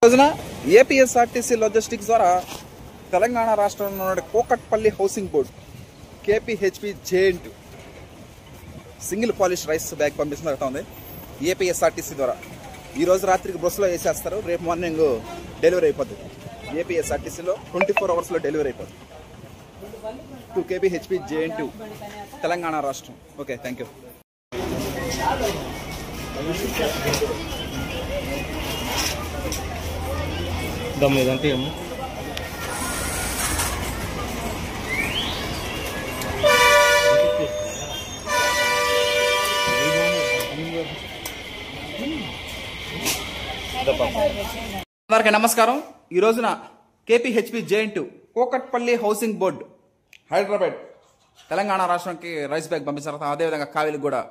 రోజున APSRTC logistics ద్వారా తెలంగాణ రాష్ట్రంలో ఉన్న కోకట్పల్లి హౌసింగ్ బోర్డు కేపీహెచ్పి జేఎన్2 సింగిల్ పాలిష్ రైస్ బ్యాగ్ పంపించడం జరుగుతుంది ఏపీఎస్ఆర్టీసీ ద్వారా. ఈ రోజు రాత్రికి బస్సులో వేసేస్తారు, రేపు మార్నింగ్ డెలివరీ అయిపోతుంది. ఏపీఎస్ఆర్టీసీలో 24 అవర్స్లో డెలివరీ అయిపోతుంది. టు కేపీహెచ్పి జేఎన్2 తెలంగాణ రాష్ట్రం. Okay, thank you. దమ్ముదంటే ఏమో అందరికీ నమస్కారం. ఈ రోజున కేపీహెచ్పి జేఎన్2 కోకట్పల్లి హౌసింగ్ బోర్డు హైదరాబాద్ తెలంగాణ రాష్ట్రానికి రైస్ బ్యాగ్ పంపించడం జరుగుతుంది. అదేవిధంగా కావేలికి కూడా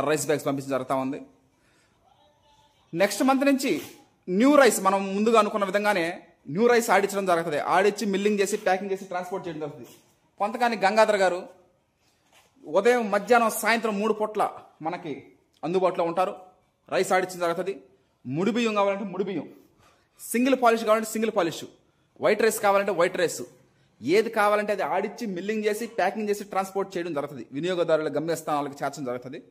రైస్ బ్యాగ్స్ పంపించడం జరుగుతూ ఉంది. నెక్స్ట్ మంత్ నుంచి న్యూ రైస్ మనం ముందుగా అనుకున్న విధంగానే న్యూ రైస్ ఆడించడం జరుగుతుంది. ఆడిచ్చి మిల్లింగ్ చేసి ప్యాకింగ్ చేసి ట్రాన్స్పోర్ట్ చేయడం జరుగుతుంది. కొంతకాని గంగాధర్ గారు ఉదయం మధ్యాహ్నం సాయంత్రం 3 పూట్ల మనకి అందుబాటులో ఉంటారు. రైస్ ఆడించడం జరుగుతుంది. ముడి బియ్యం కావాలంటే ముడి బియ్యం, సింగిల్ పాలిష్ కావాలంటే సింగిల్ పాలిష్, వైట్ రైస్ కావాలంటే వైట్ రైస్, ఏది కావాలంటే అది ఆడిచ్చి మిల్లింగ్ చేసి ప్యాకింగ్ చేసి ట్రాన్స్పోర్ట్ చేయడం జరుగుతుంది. వినియోగదారుల గమ్యస్థానాలకు చేర్చడం జరుగుతుంది.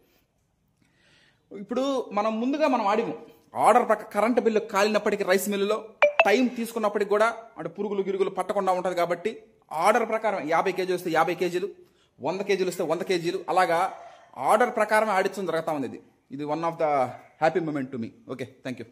ఇప్పుడు మనం ఆడిము ఆర్డర్ ప్రకారం కరెంటు బిల్లు కాలినప్పటికీ రైస్ మిల్లులో టైం తీసుకున్నప్పటికి కూడా అంటే పురుగులు గిరుగులు పట్టకుండా ఉంటుంది. కాబట్టి ఆర్డర్ ప్రకారం 50 కేజీలు వస్తే 50 కేజీలు, 100 కేజీలు వస్తే 100 కేజీలు, అలాగా ఆర్డర్ ప్రకారం ఆడించడం జరుగుతూ ఉంది. ఇది one of the happy moment to me. Okay, thank you.